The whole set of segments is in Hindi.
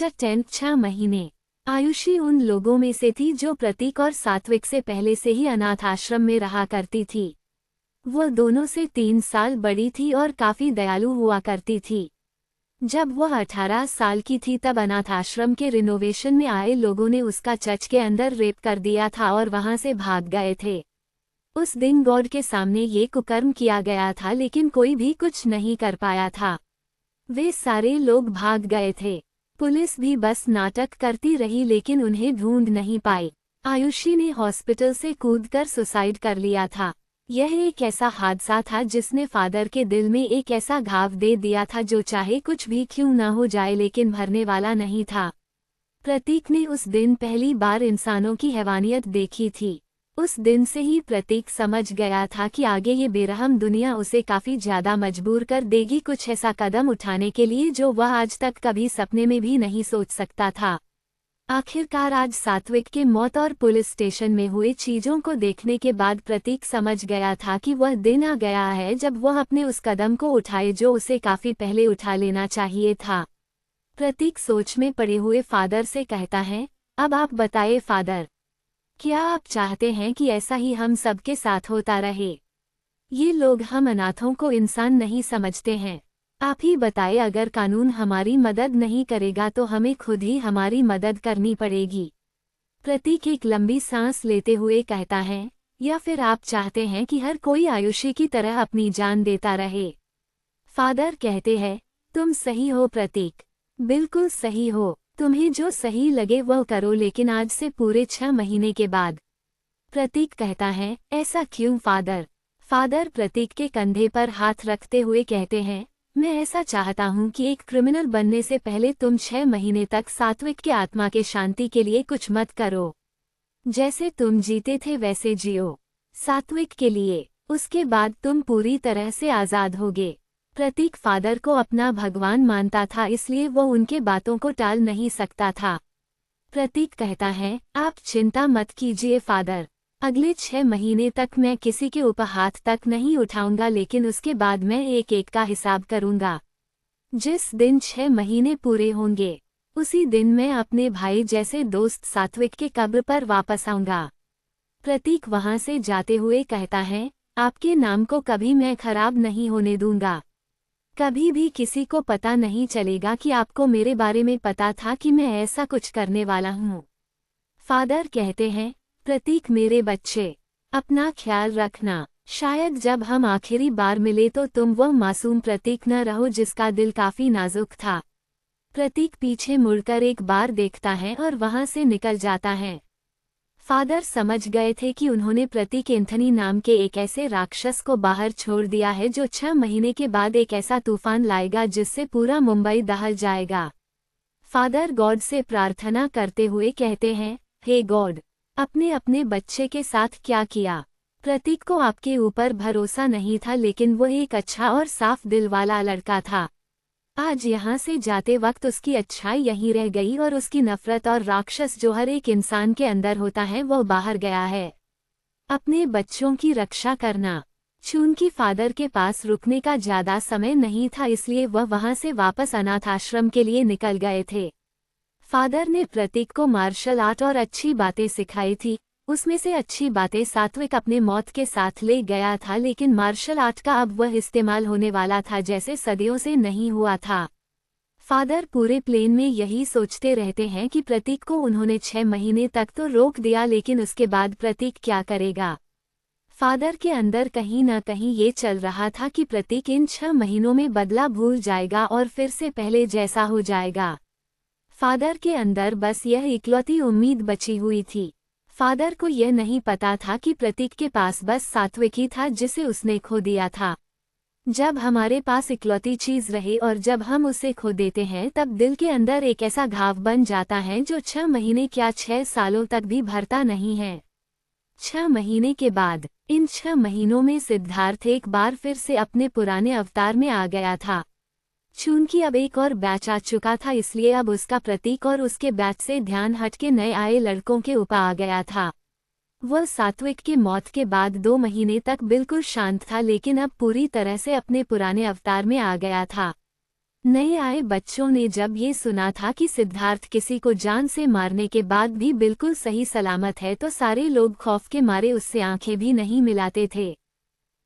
लेक्चर 10 6 महीने। आयुषी उन लोगों में से थी जो प्रतीक और सात्विक से पहले से ही अनाथ आश्रम में रहा करती थी। वह दोनों से 3 साल बड़ी थी और काफी दयालु हुआ करती थी। जब वह 18 साल की थी तब अनाथ आश्रम के रिनोवेशन में आए लोगों ने उसका चर्च के अंदर रेप कर दिया था और वहां से भाग गए थे। उस दिन गॉड के सामने ये कुकर्म किया गया था, लेकिन कोई भी कुछ नहीं कर पाया था। वे सारे लोग भाग गए थे। पुलिस भी बस नाटक करती रही लेकिन उन्हें ढूंढ नहीं पाई। आयुषी ने हॉस्पिटल से कूदकर सुसाइड कर लिया था। यह एक ऐसा हादसा था जिसने फादर के दिल में एक ऐसा घाव दे दिया था जो चाहे कुछ भी क्यों न हो जाए लेकिन भरने वाला नहीं था। प्रतीक ने उस दिन पहली बार इंसानों की हैवानियत देखी थी। उस दिन से ही प्रतीक समझ गया था कि आगे ये बेरहम दुनिया उसे काफी ज्यादा मजबूर कर देगी कुछ ऐसा कदम उठाने के लिए जो वह आज तक कभी सपने में भी नहीं सोच सकता था। आखिरकार आज सात्विक के मौत और पुलिस स्टेशन में हुए चीजों को देखने के बाद प्रतीक समझ गया था कि वह दिन आ गया है जब वह अपने उस कदम को उठाए जो उसे काफी पहले उठा लेना चाहिए था। प्रतीक सोच में पड़े हुए फादर से कहता है, अब आप बताइए फादर, क्या आप चाहते हैं कि ऐसा ही हम सबके साथ होता रहे? ये लोग हम अनाथों को इंसान नहीं समझते हैं। आप ही बताइए, अगर कानून हमारी मदद नहीं करेगा तो हमें खुद ही हमारी मदद करनी पड़ेगी। प्रतीक एक लंबी सांस लेते हुए कहता है, या फिर आप चाहते हैं कि हर कोई आयुषी की तरह अपनी जान देता रहे? फादर कहते हैं, तुम सही हो प्रतीक, बिल्कुल सही हो। तुम्हें जो सही लगे वह करो, लेकिन आज से पूरे 6 महीने के बाद। प्रतीक कहता है, ऐसा क्यों फादर? फादर प्रतीक के कंधे पर हाथ रखते हुए कहते हैं, मैं ऐसा चाहता हूँ कि एक क्रिमिनल बनने से पहले तुम 6 महीने तक सात्विक की आत्मा के शांति के लिए कुछ मत करो। जैसे तुम जीते थे वैसे जियो, सात्विक के लिए। उसके बाद तुम पूरी तरह से आजाद होगे। प्रतीक फादर को अपना भगवान मानता था, इसलिए वो उनके बातों को टाल नहीं सकता था। प्रतीक कहता है, आप चिंता मत कीजिए फादर, अगले 6 महीने तक मैं किसी के ऊपर हाथ तक नहीं उठाऊंगा, लेकिन उसके बाद मैं एक एक का हिसाब करूंगा। जिस दिन 6 महीने पूरे होंगे उसी दिन मैं अपने भाई जैसे दोस्त सात्विक के कब्र पर वापस आऊंगा। प्रतीक वहां से जाते हुए कहता है, आपके नाम को कभी मैं खराब नहीं होने दूंगा। कभी भी किसी को पता नहीं चलेगा कि आपको मेरे बारे में पता था कि मैं ऐसा कुछ करने वाला हूँ। फादर कहते हैं, प्रतीक मेरे बच्चे, अपना ख्याल रखना। शायद जब हम आखिरी बार मिले तो तुम वह मासूम प्रतीक न रहो जिसका दिल काफी नाजुक था। प्रतीक पीछे मुड़कर एक बार देखता है और वहां से निकल जाता है। फादर समझ गए थे कि उन्होंने प्रतीक एंथनी नाम के एक ऐसे राक्षस को बाहर छोड़ दिया है जो 6 महीने के बाद एक ऐसा तूफान लाएगा जिससे पूरा मुंबई दहल जाएगा। फादर गॉड से प्रार्थना करते हुए कहते हैं, हे गॉड, अपने अपने बच्चे के साथ क्या किया? प्रतीक को आपके ऊपर भरोसा नहीं था, लेकिन वह एक अच्छा और साफ दिल वाला लड़का था। आज यहाँ से जाते वक्त उसकी अच्छाई यहीं रह गई और उसकी नफरत और राक्षस जो हर एक इंसान के अंदर होता है वह बाहर गया है। अपने बच्चों की रक्षा करना। चूंकि फादर के पास रुकने का ज्यादा समय नहीं था, इसलिए वह वहां से वापस अनाथ आश्रम के लिए निकल गए थे। फादर ने प्रतीक को मार्शल आर्ट और अच्छी बातें सिखाई थी। उसमें से अच्छी बातें सात्विक अपने मौत के साथ ले गया था, लेकिन मार्शल आर्ट का अब वह इस्तेमाल होने वाला था जैसे सदियों से नहीं हुआ था। फादर पूरे प्लेन में यही सोचते रहते हैं कि प्रतीक को उन्होंने 6 महीने तक तो रोक दिया, लेकिन उसके बाद प्रतीक क्या करेगा? फादर के अंदर कहीं न कहीं ये चल रहा था कि प्रतीक इन 6 महीनों में बदला भूल जाएगा और फिर से पहले जैसा हो जाएगा। फादर के अंदर बस यह इकलौती उम्मीद बची हुई थी। फादर को यह नहीं पता था कि प्रतीक के पास बस सात्विक ही था जिसे उसने खो दिया था। जब हमारे पास इकलौती चीज रहे और जब हम उसे खो देते हैं तब दिल के अंदर एक ऐसा घाव बन जाता है जो 6 महीने क्या 6 सालों तक भी भरता नहीं है। 6 महीने के बाद, इन 6 महीनों में सिद्धार्थ एक बार फिर से अपने पुराने अवतार में आ गया था। चूंकि अब एक और बैच आ चुका था, इसलिए अब उसका प्रतीक और उसके बैच से ध्यान हटके नए आए लड़कों के ऊपर आ गया था। वह सात्विक की मौत के बाद 2 महीने तक बिल्कुल शांत था, लेकिन अब पूरी तरह से अपने पुराने अवतार में आ गया था। नए आए बच्चों ने जब ये सुना था कि सिद्धार्थ किसी को जान से मारने के बाद भी बिल्कुल सही सलामत है तो सारे लोग खौफ के मारे उससे आंखें भी नहीं मिलाते थे।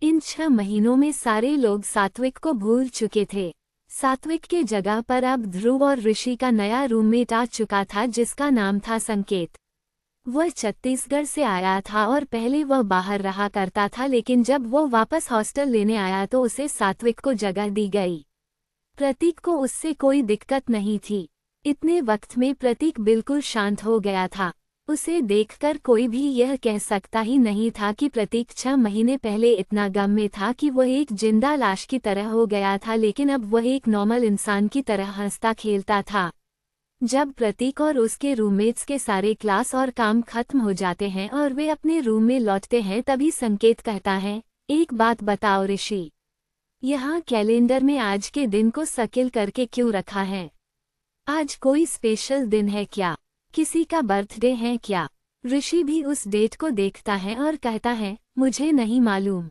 इन 6 महीनों में सारे लोग सात्विक को भूल चुके थे। सात्विक के जगह पर अब ध्रुव और ऋषि का नया रूममेट आ चुका था जिसका नाम था संकेत। वह छत्तीसगढ़ से आया था और पहले वह बाहर रहा करता था, लेकिन जब वो वापस हॉस्टल लेने आया तो उसे सात्विक को जगह दी गई। प्रतीक को उससे कोई दिक्कत नहीं थी। इतने वक्त में प्रतीक बिल्कुल शांत हो गया था। उसे देखकर कोई भी यह कह सकता ही नहीं था कि प्रतीक 6 महीने पहले इतना गम में था कि वह एक जिंदा लाश की तरह हो गया था, लेकिन अब वह एक नॉर्मल इंसान की तरह हंसता खेलता था। जब प्रतीक और उसके रूममेट्स के सारे क्लास और काम खत्म हो जाते हैं और वे अपने रूम में लौटते हैं तभी संकेत कहता है, एक बात बताओ ऋषि, यहाँ कैलेंडर में आज के दिन को सर्किल करके क्यों रखा है? आज कोई स्पेशल दिन है क्या? किसी का बर्थडे है क्या? ऋषि भी उस डेट को देखता है और कहता है, मुझे नहीं मालूम।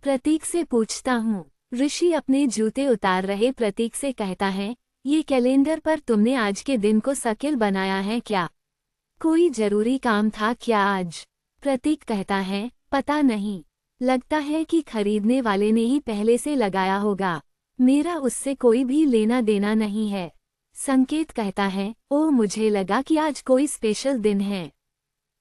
प्रतीक से पूछता हूँ। ऋषि अपने जूते उतार रहे प्रतीक से कहता है, ये कैलेंडर पर तुमने आज के दिन को सर्किल बनाया है क्या? कोई जरूरी काम था क्या आज? प्रतीक कहता है, पता नहीं, लगता है कि खरीदने वाले ने ही पहले से लगाया होगा। मेरा उससे कोई भी लेना देना नहीं है। संकेत कहता है, ओह मुझे लगा कि आज कोई स्पेशल दिन है।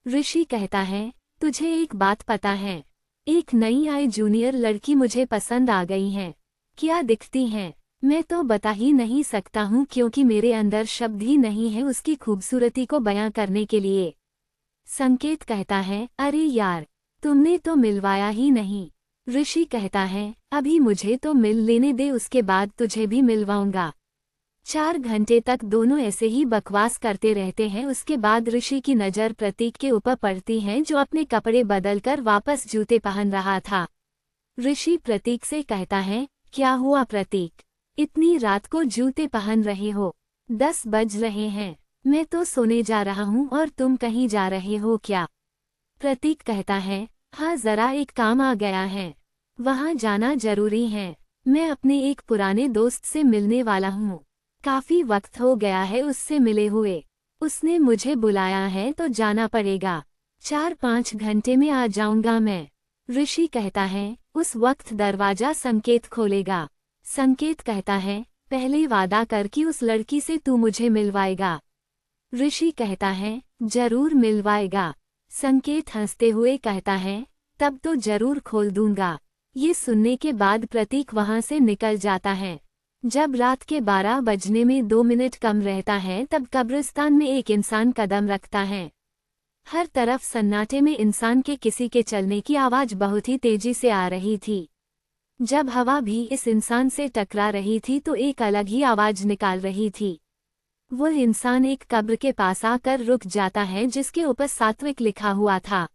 ऋषि कहता है, तुझे एक बात पता है, एक नई आई जूनियर लड़की मुझे पसंद आ गई है। क्या दिखती हैं? मैं तो बता ही नहीं सकता हूँ क्योंकि मेरे अंदर शब्द ही नहीं है उसकी खूबसूरती को बयां करने के लिए। संकेत कहता है, अरे यार, तुमने तो मिलवाया ही नहीं। ऋषि कहता है, अभी मुझे तो मिल लेने दे, उसके बाद तुझे भी मिलवाऊंगा। 4 घंटे तक दोनों ऐसे ही बकवास करते रहते हैं। उसके बाद ऋषि की नज़र प्रतीक के ऊपर पड़ती है जो अपने कपड़े बदलकर वापस जूते पहन रहा था। ऋषि प्रतीक से कहता है, क्या हुआ प्रतीक, इतनी रात को जूते पहन रहे हो? 10 बज रहे हैं, मैं तो सोने जा रहा हूँ और तुम कहीं जा रहे हो क्या? प्रतीक कहता है, हाँ जरा एक काम आ गया है, वहाँ जाना जरूरी है। मैं अपने एक पुराने दोस्त से मिलने वाला हूँ, काफी वक्त हो गया है उससे मिले हुए। उसने मुझे बुलाया है तो जाना पड़ेगा। 4-5 घंटे में आ जाऊंगा मैं। ऋषि कहता है, उस वक्त दरवाजा संकेत खोलेगा। संकेत कहता है, पहले वादा कर कि उस लड़की से तू मुझे मिलवाएगा। ऋषि कहता है, जरूर मिलवाएगा। संकेत हंसते हुए कहता है, तब तो जरूर खोल दूंगा। ये सुनने के बाद प्रतीक वहां से निकल जाता है। जब रात के 12 बजने में 2 मिनट कम रहता है तब कब्रिस्तान में एक इंसान कदम रखता है। हर तरफ सन्नाटे में इंसान के किसी के चलने की आवाज बहुत ही तेजी से आ रही थी। जब हवा भी इस इंसान से टकरा रही थी तो एक अलग ही आवाज निकाल रही थी। वह इंसान एक कब्र के पास आकर रुक जाता है जिसके ऊपर सात्विक लिखा हुआ था।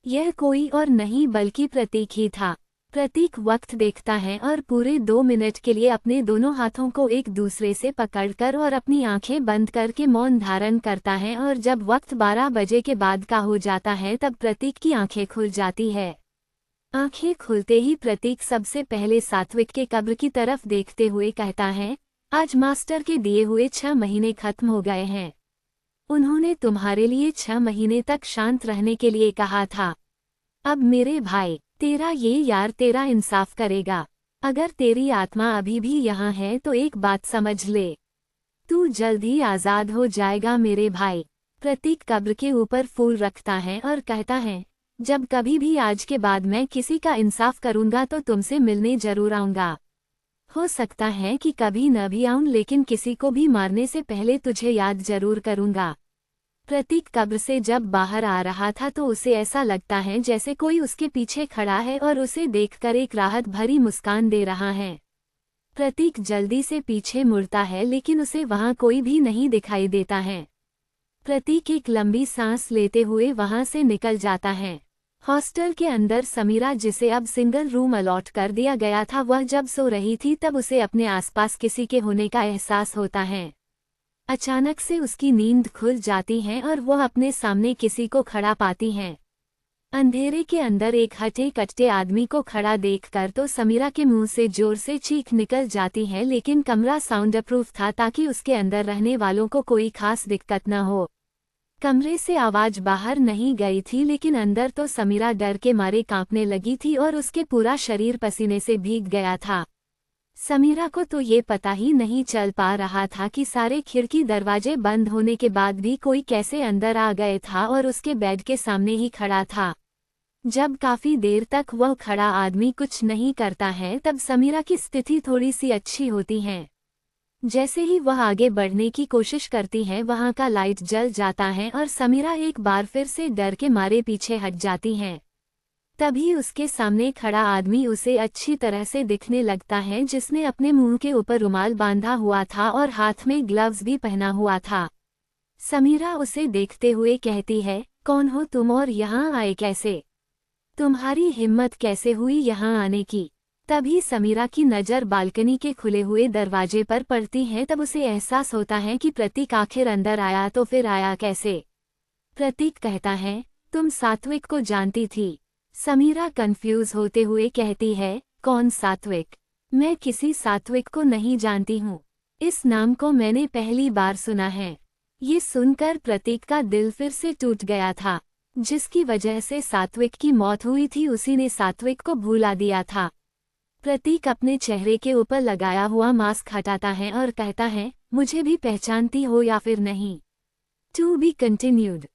यह कोई और नहीं बल्कि प्रतीक ही था। प्रतीक वक्त देखता है और पूरे 2 मिनट के लिए अपने दोनों हाथों को एक दूसरे से पकड़कर और अपनी आंखें बंद करके मौन धारण करता है, और जब वक्त 12 बजे के बाद का हो जाता है तब प्रतीक की आंखें खुल जाती है। आंखें खुलते ही प्रतीक सबसे पहले सात्विक के कब्र की तरफ देखते हुए कहता है, आज मास्टर के दिए हुए 6 महीने खत्म हो गए हैं। उन्होंने तुम्हारे लिए 6 महीने तक शांत रहने के लिए कहा था। अब मेरे भाई, तेरा ये यार तेरा इंसाफ करेगा। अगर तेरी आत्मा अभी भी यहाँ है तो एक बात समझ ले, तू जल्द ही आज़ाद हो जाएगा मेरे भाई। प्रतीक कब्र के ऊपर फूल रखता है और कहता है, जब कभी भी आज के बाद मैं किसी का इंसाफ करूंगा तो तुमसे मिलने जरूर आऊंगा। हो सकता है कि कभी न भी आऊं, लेकिन किसी को भी मारने से पहले तुझे याद जरूर करूंगा। प्रतीक कब्र से जब बाहर आ रहा था तो उसे ऐसा लगता है जैसे कोई उसके पीछे खड़ा है और उसे देखकर एक राहत भरी मुस्कान दे रहा है। प्रतीक जल्दी से पीछे मुड़ता है लेकिन उसे वहां कोई भी नहीं दिखाई देता है। प्रतीक एक लंबी सांस लेते हुए वहां से निकल जाता है। हॉस्टल के अंदर समीरा, जिसे अब सिंगल रूम अलॉट कर दिया गया था, वह जब सो रही थी तब उसे अपने आसपास किसी के होने का एहसास होता है। अचानक से उसकी नींद खुल जाती है और वह अपने सामने किसी को खड़ा पाती है। अंधेरे के अंदर एक हटे कट्टे आदमी को खड़ा देखकर तो समीरा के मुंह से जोर से चीख निकल जाती है, लेकिन कमरा साउंड प्रूफ था ताकि उसके अंदर रहने वालों को कोई खास दिक्कत न हो। कमरे से आवाज बाहर नहीं गई थी, लेकिन अंदर तो समीरा डर के मारे कांपने लगी थी और उसके पूरा शरीर पसीने से भीग गया था। समीरा को तो ये पता ही नहीं चल पा रहा था कि सारे खिड़की दरवाजे बंद होने के बाद भी कोई कैसे अंदर आ गए था और उसके बेड के सामने ही खड़ा था। जब काफी देर तक वह खड़ा आदमी कुछ नहीं करता है, तब समीरा की स्थिति थोड़ी सी अच्छी होती है। जैसे ही वह आगे बढ़ने की कोशिश करती है, वहां का लाइट जल जाता है और समीरा एक बार फिर से डर के मारे पीछे हट जाती हैं। तभी उसके सामने खड़ा आदमी उसे अच्छी तरह से दिखने लगता है, जिसने अपने मुंह के ऊपर रुमाल बांधा हुआ था और हाथ में ग्लव्स भी पहना हुआ था। समीरा उसे देखते हुए कहती है, कौन हो तुम और यहाँ आए कैसे? तुम्हारी हिम्मत कैसे हुई यहाँ आने की? तभी समीरा की नज़र बालकनी के खुले हुए दरवाजे पर पड़ती है। तब उसे एहसास होता है कि प्रतीक आखिर अंदर आया, तो फिर आया कैसे? प्रतीक कहता है, तुम सात्विक को जानती थी? समीरा कंफ्यूज होते हुए कहती है, कौन सात्विक? मैं किसी सात्विक को नहीं जानती हूँ। इस नाम को मैंने पहली बार सुना है। ये सुनकर प्रतीक का दिल फिर से टूट गया था। जिसकी वजह से सात्विक की मौत हुई थी, उसी ने सात्विक को भुला दिया था। प्रतीक अपने चेहरे के ऊपर लगाया हुआ मास्क हटाता है और कहता है, मुझे भी पहचानती हो या फिर नहीं? To be continued.